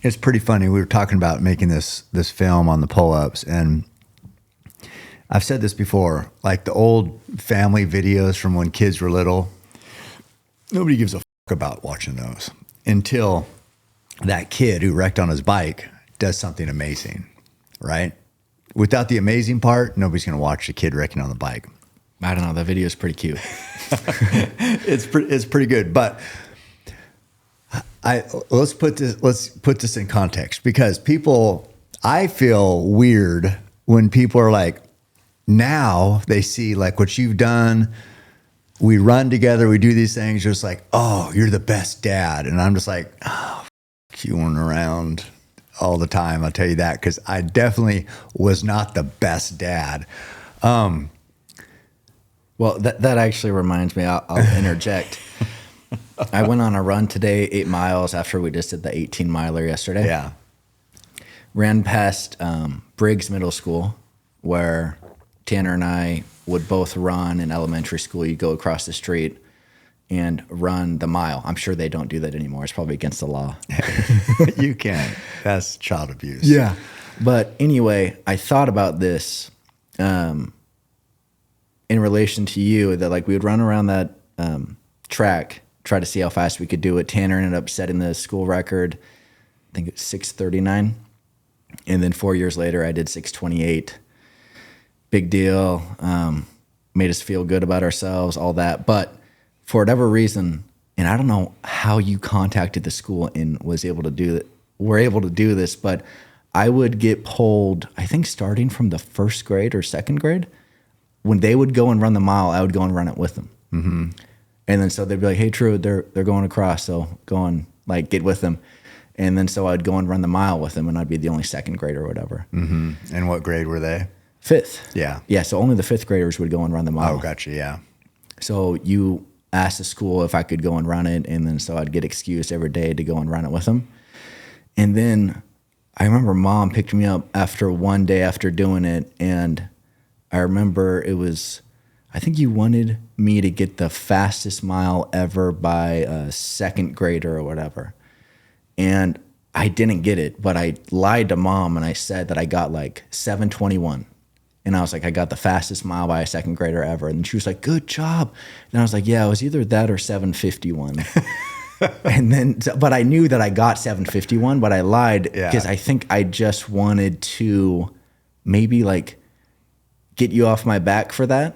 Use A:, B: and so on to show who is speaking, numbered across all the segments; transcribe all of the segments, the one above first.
A: it's pretty funny. We were talking about making this film on the pull-ups, and I've said this before, like the old family videos from when kids were little, nobody gives a fuck about watching those until that kid who wrecked on his bike does something amazing, right? Without the amazing part, nobody's going to watch the kid wrecking on the bike.
B: I don't know. That video is pretty cute.
A: It's pretty good, but let's put this in context, because I feel weird when people are like, now they see like what you've done. We run together, we do these things. Just like, oh, you're the best dad, and I'm just like, oh, you weren't around all the time. I'll tell you that, because I definitely was not the best dad.
B: Well, that actually reminds me, I'll interject. I went on a run today, 8 miles, after we just did the 18-miler yesterday.
A: Yeah.
B: Ran past Briggs Middle School, where Tanner and I would both run in elementary school. You go across the street and run the mile. I'm sure they don't do that anymore. It's probably against the law.
A: You can't. That's child abuse.
B: Yeah. But anyway, I thought about this in relation to you, that like we would run around that track, try to see how fast we could do it. Tanner ended up setting the school record. I think it's 6:39. And then 4 years later, I did 6:28. Big deal. Made us feel good about ourselves, all that. But for whatever reason, and I don't know how you contacted the school and were able to do this, but I would get pulled, I think starting from the first grade or second grade, when they would go and run the mile, I would go and run it with them. Mm-hmm. And then so they'd be like, hey, Truett, they're going across, so go and like get with them. And then so I'd go and run the mile with them, and I'd be the only second grader or whatever.
A: Mm-hmm. And what grade were they?
B: 5th.
A: Yeah.
B: Yeah, so only the 5th graders would go and run the mile.
A: Oh, gotcha, yeah.
B: So you asked the school if I could go and run it, and then so I'd get excused every day to go and run it with them. And then I remember Mom picked me up after one day after doing it, and I remember it was, I think you wanted me to get the fastest mile ever by a second grader or whatever. And I didn't get it, but I lied to Mom and I said that I got like 7:21. And I was like, I got the fastest mile by a second grader ever. And she was like, good job. And I was like, yeah, it was either that or 7:51. And then, but I knew that I got 7:51, but I lied because I think I just wanted to maybe like get you off my back for that.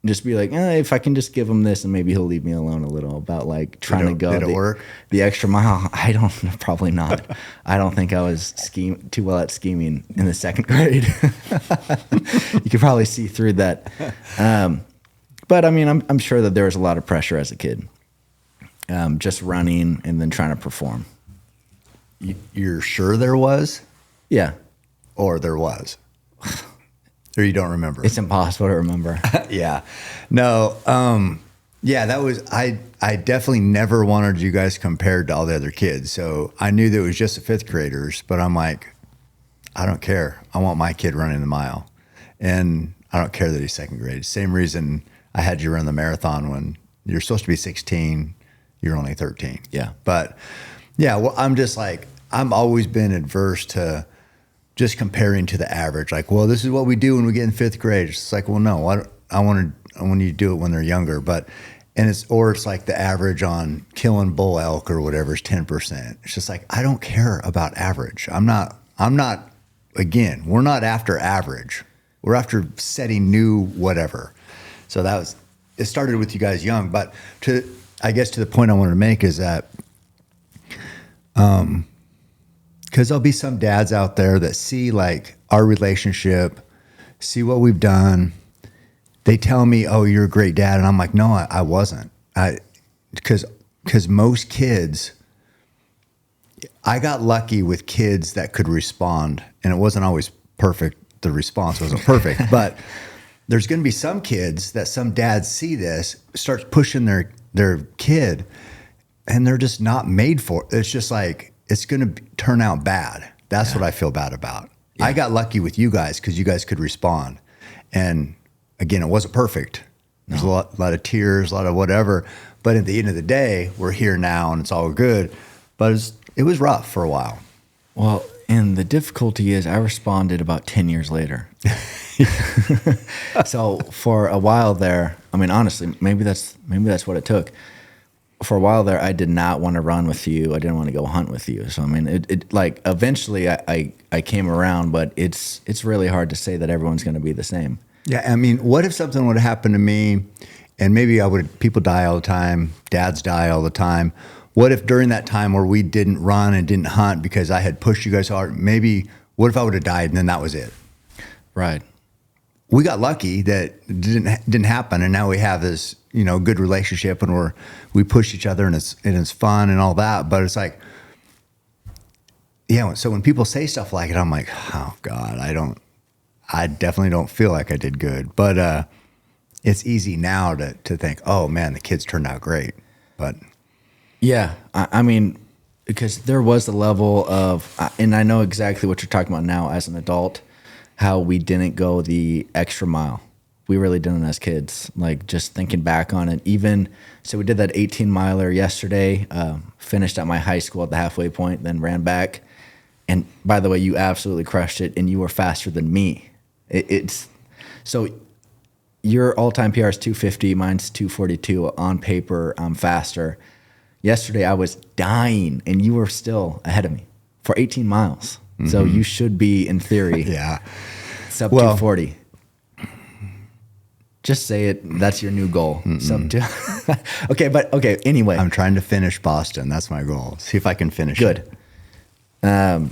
B: Just be like, if I can just give him this and maybe he'll leave me alone a little, about like trying to go the extra mile. I don't, probably not. I don't think I was too well at scheming in the second grade. You could probably see through that. But I mean, I'm sure that there was a lot of pressure as a kid, just running and then trying to perform.
A: You're sure there was?
B: Yeah.
A: Or there was? Or you don't remember?
B: It's impossible to remember.
A: Yeah. No. Yeah, that was, I definitely never wanted you guys compared to all the other kids. So I knew that it was just the 5th graders, but I'm like, I don't care. I want my kid running the mile. And I don't care that he's second grade. Same reason I had you run the marathon when you're supposed to be 16, you're only 13.
B: Yeah.
A: But yeah, well, I'm just like, I'm always been adverse to just comparing to the average. Like, well, this is what we do when we get in 5th grade. It's like, well, no, I want you to do it when they're younger. But, it's like the average on killing bull elk or whatever is 10%. It's just like, I don't care about average. I'm not, again, we're not after average. We're after setting new whatever. So it started with you guys young. But I guess to the point I wanted to make is that, because there'll be some dads out there that see like our relationship, see what we've done. They tell me, oh, you're a great dad. And I'm like, no, I wasn't. Because most kids, I got lucky with kids that could respond, and it wasn't always perfect. The response wasn't perfect, but there's going to be some kids that some dads see this, starts pushing their kid, and they're just not made for it. It's just like, it's going to turn out bad. That's what I feel bad about. Yeah. I got lucky with you guys because you guys could respond. And again, it wasn't perfect. There's a lot of tears, a lot of whatever. But at the end of the day, we're here now and it's all good. But it was rough for a while.
B: Well, and the difficulty is I responded about 10 years later. So for a while there, I mean, honestly, maybe that's what it took. For a while there, I did not want to run with you. I didn't want to go hunt with you. So I mean, it like eventually I came around, but it's really hard to say that everyone's going to be the same.
A: Yeah, I mean, what if something would happen to me, and maybe people die all the time, dads die all the time. What if during that time where we didn't run and didn't hunt because I had pushed you guys hard, what if I would have died and then that was it?
B: Right.
A: We got lucky that it didn't happen, and now we have this, good relationship, and we push each other, and it's fun and all that. But it's like, yeah. So when people say stuff like it, I'm like, oh God, I definitely don't feel like I did good. But it's easy now to think, oh man, the kids turned out great. But
B: yeah, I mean, because there was a level of, and I know exactly what you're talking about now as an adult, how we didn't go the extra mile. We really didn't as kids. Like just thinking back on it, so we did that 18-miler yesterday, finished at my high school at the halfway point, then ran back. And by the way, you absolutely crushed it, and you were faster than me. So your all-time PR is 250, mine's 242. On paper, I'm faster. Yesterday, I was dying, and you were still ahead of me for 18 miles. Mm-hmm. So you should be, in theory,
A: yeah,
B: sub 240. Just say it. That's your new goal. Sub 2. Okay. Anyway,
A: I'm trying to finish Boston. That's my goal. See if I can finish
B: Good.
A: it.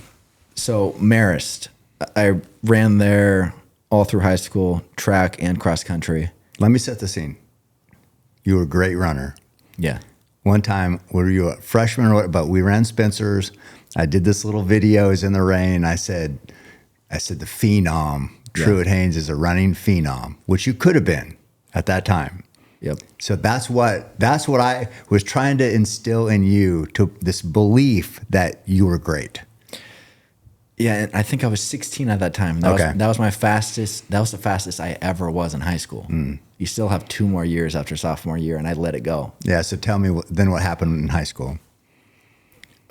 B: So Marist, I ran there all through high school, track and cross country.
A: Let me set the scene. You were a great runner.
B: Yeah.
A: One time, were you a freshman or what? But we ran Spencer's. I did this little videos in the rain. I said the phenom, Truett Haynes is a running phenom, which you could have been at that time.
B: Yep.
A: So that's what I was trying to instill in you, to this belief that you were great.
B: Yeah, and I think I was 16 at that time. That was my fastest. That was the fastest I ever was in high school. You still have 2 more years after sophomore year, and I let it go.
A: Yeah. So tell me then what happened in high school.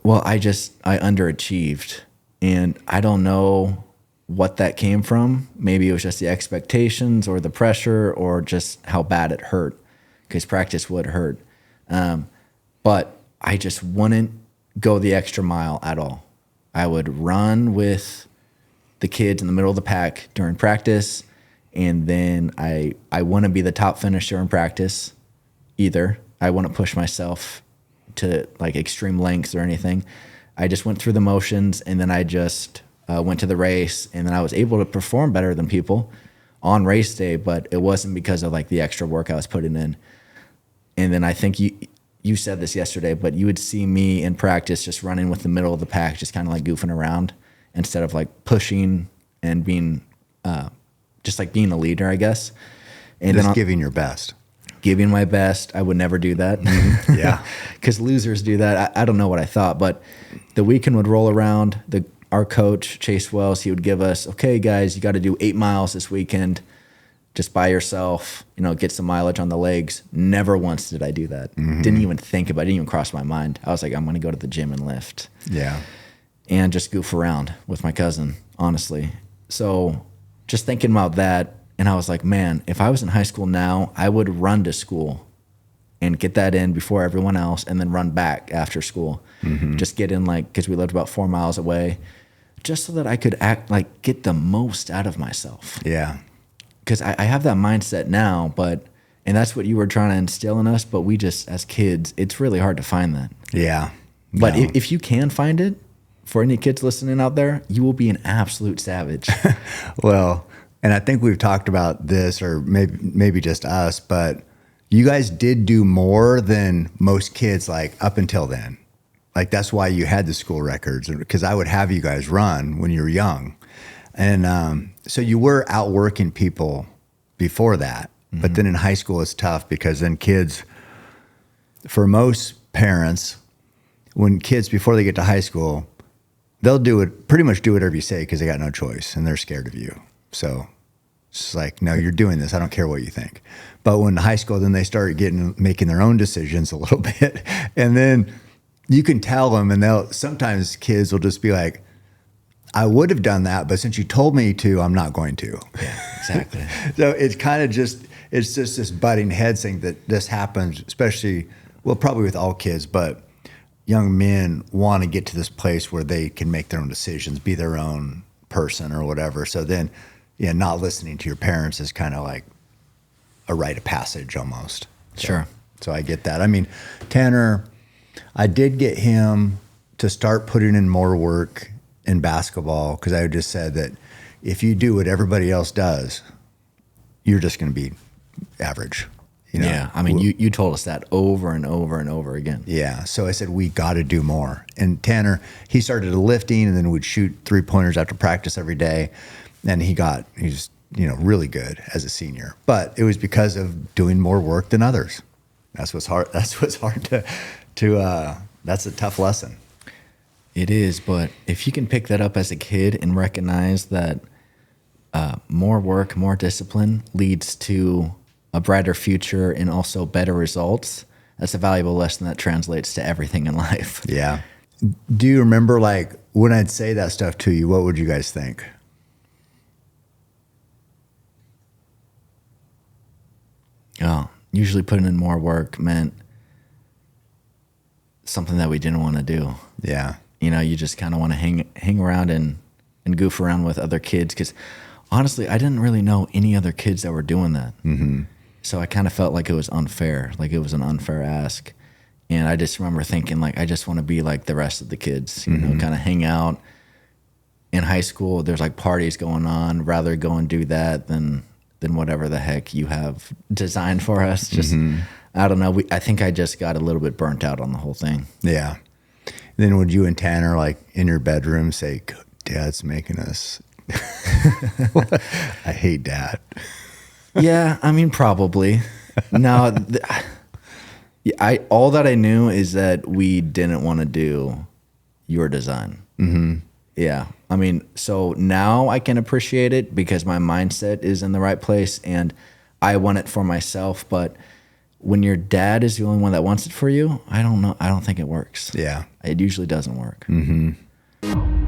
B: Well, I underachieved, and I don't know what that came from. Maybe it was just the expectations or the pressure or just how bad it hurt, because practice would hurt. But I just wouldn't go the extra mile at all. I would run with the kids in the middle of the pack during practice, and then I wouldn't be the top finisher in practice either. I wouldn't push myself to like extreme lengths or anything. I just went through the motions, and then I just went to the race, and then I was able to perform better than people on race day, but it wasn't because of like the extra work I was putting in. And then I think you said this yesterday, but you would see me in practice just running with the middle of the pack, just kind of like goofing around instead of like pushing and being just like being a leader, I guess. And
A: just
B: then
A: giving your best.
B: Giving my best. I would never do that.
A: Yeah.
B: Because losers do that. I don't know what I thought, but the weekend would roll around. Our coach, Chase Wells, he would give us, okay, guys, you got to do 8 miles this weekend just by yourself, get some mileage on the legs. Never once did I do that. Didn't even think about it. Didn't even cross my mind. I was like, I'm going to go to the gym and lift.
A: Yeah.
B: And just goof around with my cousin, honestly. So just thinking about that, and I was like, man, if I was in high school now, I would run to school and get that in before everyone else, and then run back after school. Just get in, because we lived about 4 miles away, just so that I could get the most out of myself.
A: Yeah.
B: Because I have that mindset now, and that's what you were trying to instill in us, but we just, as kids, it's really hard to find that.
A: Yeah.
B: But if you can find it, for any kids listening out there, you will be an absolute savage.
A: Well, and I think we've talked about this, or maybe just us, but you guys did do more than most kids, up until then. That's why you had the school records, because I would have you guys run when you were young. And so you were outworking people before that. But then in high school, it's tough, because then kids, for most parents, when kids, before they get to high school, they'll pretty much do whatever you say, because they got no choice and they're scared of you. So it's like, no, you're doing this. I don't care what you think. But when high school, then they start making their own decisions a little bit. And then you can tell them, and sometimes kids will just be like, I would have done that, but since you told me to, I'm not going to.
B: Yeah, exactly.
A: So it's kind of it's just this butting head thing that this happens, especially, well, probably with all kids, but young men want to get to this place where they can make their own decisions, be their own person or whatever. So then, yeah, not listening to your parents is kind of like a rite of passage almost.
B: Sure.
A: So I get that. I mean, Tanner, I did get him to start putting in more work in basketball because I just said that if you do what everybody else does, you're just going to be average. You know?
B: Yeah, I mean, you told us that over and over and over again.
A: Yeah, so I said, we got to do more. And Tanner, he started lifting and then would shoot 3-pointers after practice every day. And he's really good as a senior. But it was because of doing more work than others. That's what's hard. That's what's hard that's a tough lesson.
B: It is, but if you can pick that up as a kid and recognize that more work, more discipline leads to a brighter future and also better results, that's a valuable lesson that translates to everything in life.
A: Yeah. Do you remember, like, when I'd say that stuff to you, what would you guys think?
B: Oh, usually putting in more work meant something that we didn't want to do.
A: Yeah.
B: You just kind of want to hang around and goof around with other kids because honestly, I didn't really know any other kids that were doing that. Mm-hmm. So I kind of felt like it was unfair, like it was an unfair ask. And I just remember thinking, like, I just want to be like the rest of the kids, you know, kind of hang out. In high school, there's like parties going on, rather go and do that than whatever the heck you have designed for us. Just, I don't know. I think I just got a little bit burnt out on the whole thing.
A: Yeah. Then would you and Tanner, like, in your bedroom say, Dad's making us, I hate Dad.
B: Yeah, I mean, probably. No, all that I knew is that we didn't want to do your design. Mm-hmm. Yeah, I mean, so now I can appreciate it because my mindset is in the right place and I want it for myself. But when your dad is the only one that wants it for you, I don't know. I don't think it works.
A: Yeah.
B: It usually doesn't work.
A: Mm-hmm.